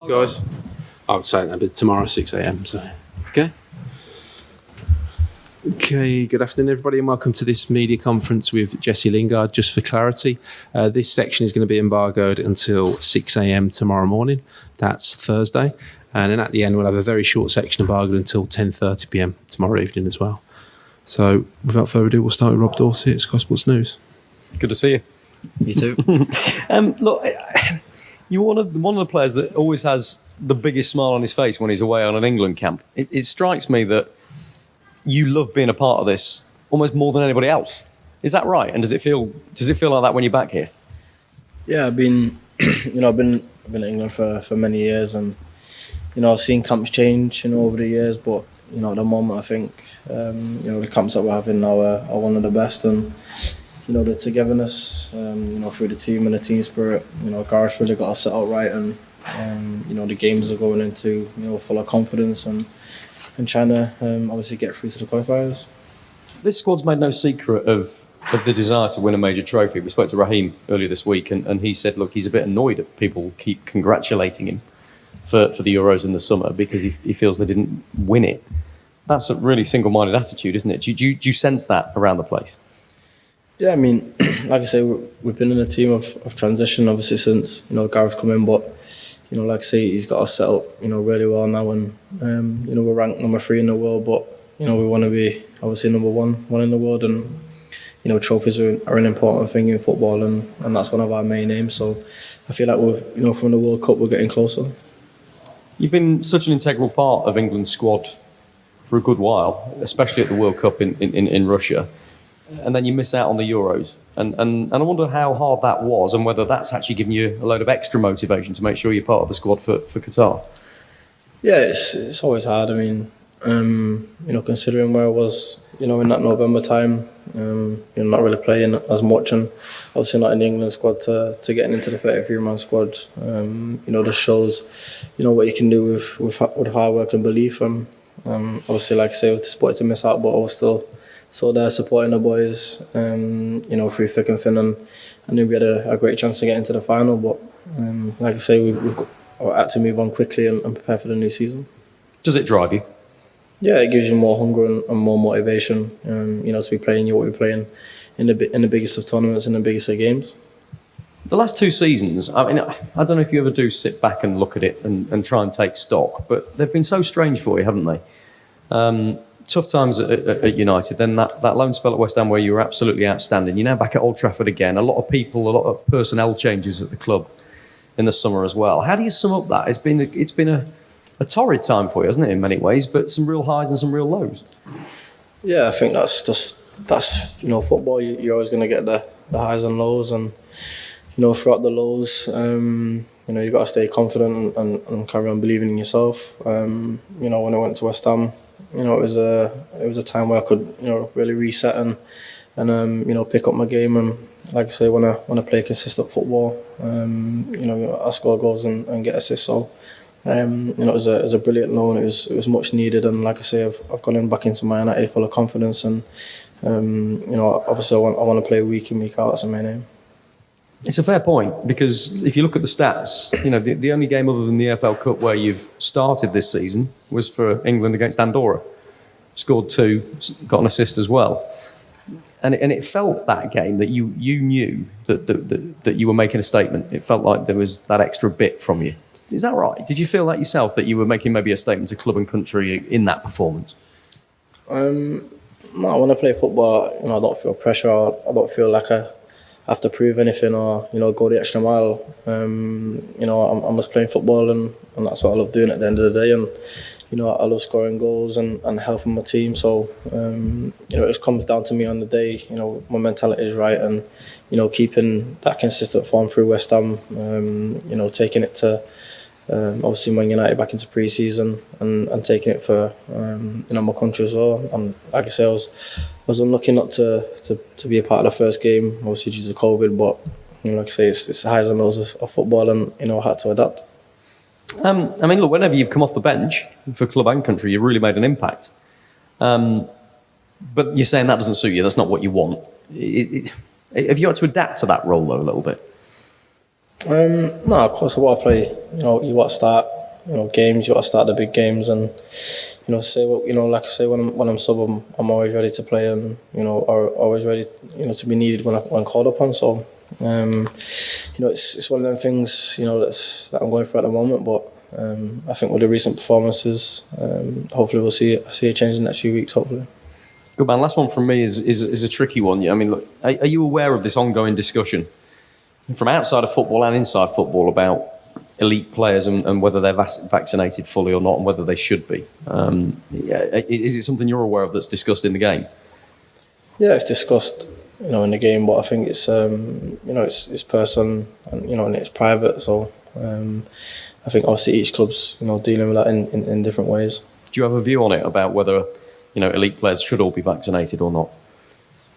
Guys, I would say that'd be tomorrow 6 a.m. So, okay. Okay, good afternoon, everybody, and welcome to this media conference with Jesse Lingard. Just for clarity, this section is going to be embargoed until 6 a.m. tomorrow morning. That's Thursday. And then at the end, we'll have a very short section embargoed until 10:30 p.m. tomorrow evening as well. So, without further ado, we'll start with Rob Dorsey at Sky Sports News. Good to see you. You too. Look, you're one of the players that always has the biggest smile on his face when he's away on an England camp. It strikes me that you love being a part of this almost more than anybody else. Is that right? And does it feel like that when you're back here? Yeah, I've been in England for many years, and I've seen camps change over the years. But at the moment, I think the camps that we're having now are one of the best, and the togetherness, through the team and the team spirit. Gareth's really got us set out right, and the games are going into full of confidence and trying to obviously get through to the qualifiers. This squad's made no secret of the desire to win a major trophy. We spoke to Raheem earlier this week, and he said, look, he's a bit annoyed that people keep congratulating him for the Euros in the summer because he feels they didn't win it. That's a really single-minded attitude, isn't it? Do you sense that around the place? Yeah, I mean, like I say, we've been in a team of transition, obviously, since Gareth's come in, but like I say, he's got us set up really well now, and we're ranked number 3 in the world, but we want to be obviously number one in the world, and trophies are an important thing in football, and that's one of our main aims. So I feel like we're from the World Cup we're getting closer. You've been such an integral part of England's squad for a good while, especially at the World Cup in Russia. And then you miss out on the Euros. And I wonder how hard that was, and whether that's actually given you a load of extra motivation to make sure you're part of the squad for Qatar. Yeah, it's always hard. I mean, considering where I was, in that November time, not really playing as much, and obviously not in the England squad to getting into the 33-man squad, just shows, what you can do with hard work and belief. And obviously, like I say, I was disappointed to miss out, but I was still there supporting the boys, through thick and thin, and I knew we had a great chance to get into the final. But like I say, we've had to move on quickly and prepare for the new season. Does it drive you? Yeah, it gives you more hunger and more motivation. To be playing what we're playing in the biggest of tournaments and the biggest of games. The last 2 seasons, I mean, I don't know if you ever do sit back and look at it and try and take stock, but they've been so strange for you, haven't they? Tough times at United, then that loan spell at West Ham where you were absolutely outstanding. You're now back at Old Trafford again. A lot of personnel changes at the club in the summer as well. How do you sum up that? It's been a torrid time for you, hasn't it, in many ways, but some real highs and some real lows. Yeah, I think that's football. You're always going to get the highs and lows, and throughout the lows, you've got to stay confident and carry on believing in yourself. When I went to West Ham, it was a time where I could really reset and pick up my game, and like I say, when I play consistent football, I score goals and get assists. So it was a brilliant loan. It was much needed, and like I say, I've gone in back into my United full of confidence, and obviously I want to play week in, week out. That's the main aim. It's a fair point, because if you look at the stats, the only game other than the EFL Cup where you've started this season was for England against Andorra. Scored 2, got an assist as well. And it felt, that game, that you knew that you were making a statement. It felt like there was that extra bit from you. Is that right? Did you feel that yourself, that you were making maybe a statement to club and country in that performance? No, when I play football, I don't feel pressure. I don't feel like I have to prove anything or go the extra mile. I'm just playing football, and that's what I love doing at the end of the day. And I love scoring goals and helping my team. So it just comes down to me on the day. My mentality is right, and keeping that consistent form through West Ham. Taking it to obviously Man United back into pre-season, and taking it for my country as well. And like I say, I was unlucky not to be a part of the first game, obviously due to COVID. But like I say, it's the highs and lows of football, and I had to adapt. Look, whenever you've come off the bench for club and country, you've really made an impact. But you're saying that doesn't suit you. That's not what you want. Have you had to adapt to that role though a little bit? No, of course I want to play. You want to start, games. You want to start the big games, and say what like I say when I'm sub, I'm always ready to play, and always ready, to be needed when called upon. So, it's one of them things, that I'm going through at the moment. But I think with the recent performances, hopefully we'll see a change in the next few weeks. Hopefully. Good man. Last one from me is a tricky one. I mean, look, are you aware of this ongoing discussion from outside of football and inside football about elite players and whether they're vaccinated fully or not, and whether they should be? Is it something you're aware of that's discussed in the game? Yeah, it's discussed, in the game, but I think it's it's personal and and it's private. So I think obviously each club's dealing with that in different ways. Do you have a view on it about whether elite players should all be vaccinated or not?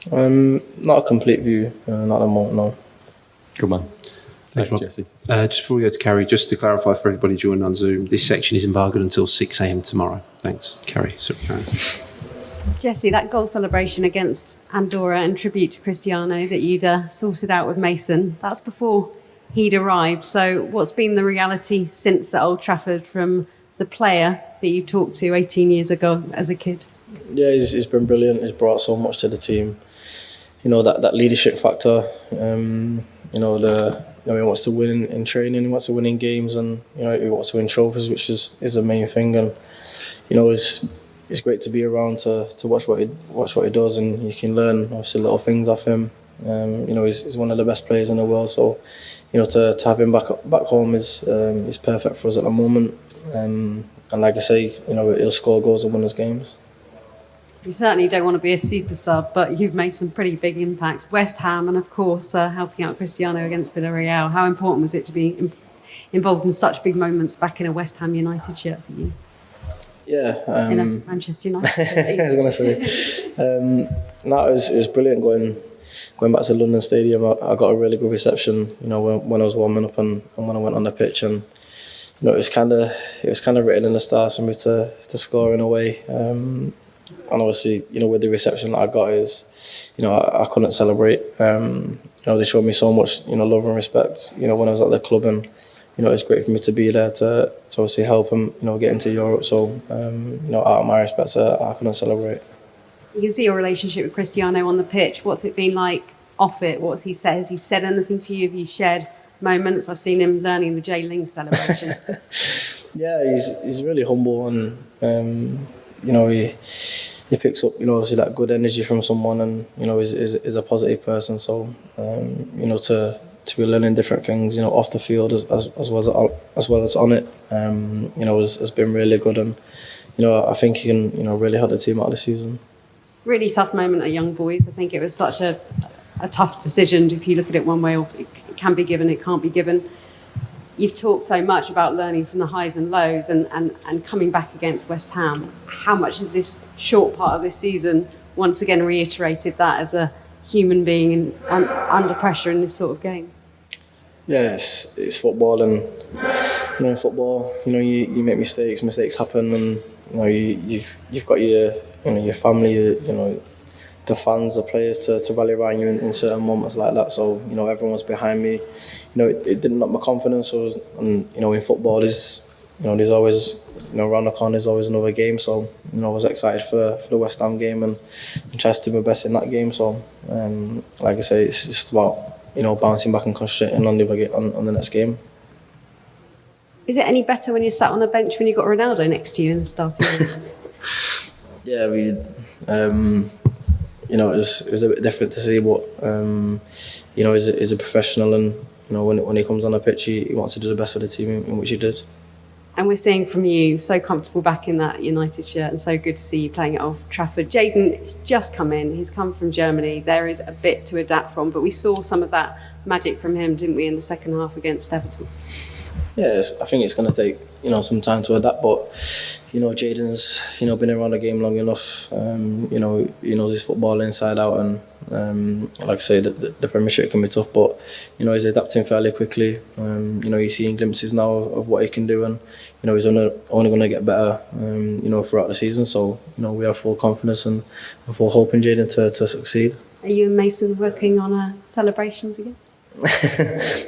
Not a complete view, not at the moment, no. Good man. Thanks, Rob. Jesse. Just before we go to Carrie, just to clarify for everybody joining on Zoom, this section is embargoed until 6 a.m. tomorrow. Thanks, Carrie. Sorry, Karen. Jesse, that goal celebration against Andorra and tribute to Cristiano that you'd sorted out with Mason, that's before he'd arrived. So what's been the reality since at Old Trafford from the player that you talked to 18 years ago as a kid? Yeah, he's been brilliant. He's brought so much to the team. That leadership factor. He wants to win in training. He wants to win in games, and he wants to win trophies, which is the main thing. And it's great to be around to watch what he does, and you can learn obviously little things off him. He's one of the best players in the world. So to have him back home is perfect for us at the moment. And like I say, he'll score goals and win us games. You certainly don't want to be a super sub, but you've made some pretty big impacts. West Ham and, of course, helping out Cristiano against Villarreal. How important was it to be involved in such big moments back in a West Ham United shirt for you? Yeah. In a Manchester United shirt. I was going to say. It was brilliant going back to London Stadium. I got a really good reception, when I was warming up and when I went on the pitch. And it was kind of written in the stars for me to score in a way. And obviously, with the reception that I got, I couldn't celebrate. They showed me so much, love and respect, when I was at the club, and it's great for me to be there to obviously help them, get into Europe. So, out of my respect, I couldn't celebrate. You can see your relationship with Cristiano on the pitch. What's it been like off it? What's he said? Has he said anything to you? Have you shared moments? I've seen him learning the JLingz celebration. Yeah, he's really humble, and he picks up, obviously that good energy from someone, and is a positive person. So to be learning different things, off the field as well as on it, has been really good, and I think he can really help the team out this season. Really tough moment at Young Boys. I think it was such a tough decision. If you look at it one way, or it can be given, it can't be given. You've talked so much about learning from the highs and lows and coming back against West Ham. How much has this short part of this season once again reiterated that as a human being under pressure in this sort of game? Yeah, it's football, and in football, you make mistakes happen, and you've got your family, the fans, the players to rally around you in certain moments like that. So everyone was behind me. It didn't knock my confidence. And in football, there's always around the corner there's always another game. So I was excited for the West Ham game and try to do my best in that game. So like I say, it's just about bouncing back and concentrating on the next game. Is it any better when you're sat on a bench when you've got Ronaldo next to you in the starting line? Yeah, it was a bit different to see, but he's a professional, and when he comes on the pitch, he wants to do the best for the team, in which he did. And we're seeing from you, so comfortable back in that United shirt, and so good to see you playing at Old Trafford. Jayden's just come in, he's come from Germany, there is a bit to adapt from, but we saw some of that magic from him, didn't we, in the second half against Everton? Yeah, I think it's going to take some time to adapt, but Jayden's been around the game long enough. He knows his football inside out, and like I say, the Premiership can be tough, but he's adapting fairly quickly. He's seeing glimpses now of what he can do, and he's only going to get better. Throughout the season. So we have full confidence and full hope in Jayden to succeed. Are you and Mason working on celebrations again?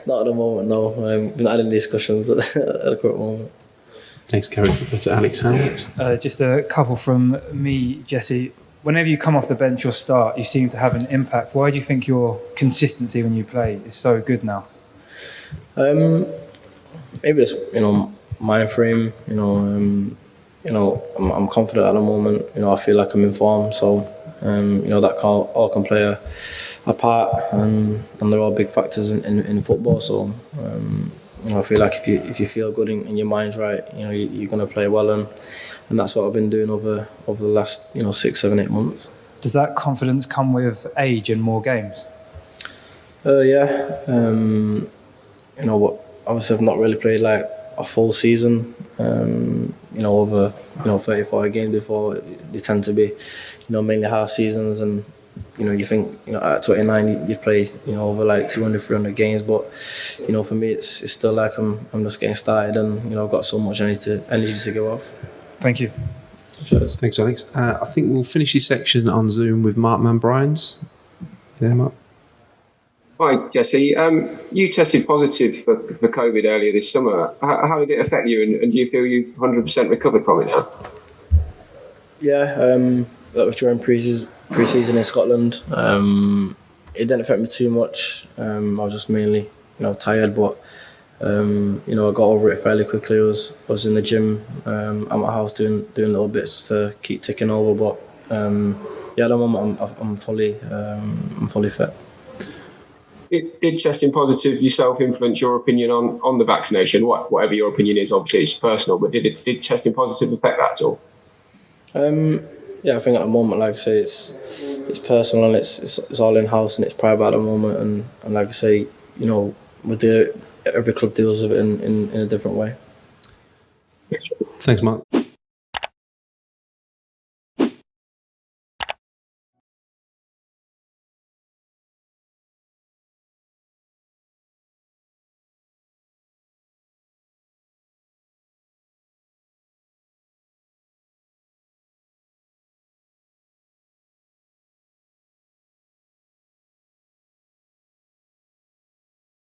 Not at the moment, no. We've not had any discussions at the current moment. Thanks, Kerry. That's Alex Howard. Just a couple from me, Jesse. Whenever you come off the bench or start, you seem to have an impact. Why do you think your consistency when you play is so good now? Maybe it's mind frame. I'm confident at the moment. I feel like I'm in form, so that all can play a part, and they're all big factors in football. So I feel like if you feel good and your mind's right, you're going to play well, and that's what I've been doing over the last 6, 7, 8 months. Does that confidence come with age and more games? Yeah. Obviously I've not really played like a full season. Over 34 games before. They tend to be mainly half seasons, and you think at 29 you play over like 200, 300 games, but for me it's still like I'm just getting started, and I've got so much energy to give off. Thank you. Cheers. Thanks, Alex. I think we'll finish this section on Zoom with Mark Manbryans. You there, Mark? Hi, Jesse. You tested positive for COVID earlier this summer. How did it affect you, and do you feel you've 100% recovered from it now? Yeah, that was during pre-season in Scotland. It didn't affect me too much. I was just mainly tired, but I got over it fairly quickly. I was in the gym at my house doing little bits to keep ticking over, but at the moment I'm fully fit. Did testing positive yourself influence your opinion on the vaccination? Whatever your opinion is, obviously it's personal, but did testing positive affect that at all? Yeah, I think at the moment, like I say, it's personal, and it's all in house, and it's private at the moment, and like I say, every club deals with it in a different way. Thanks, Mark.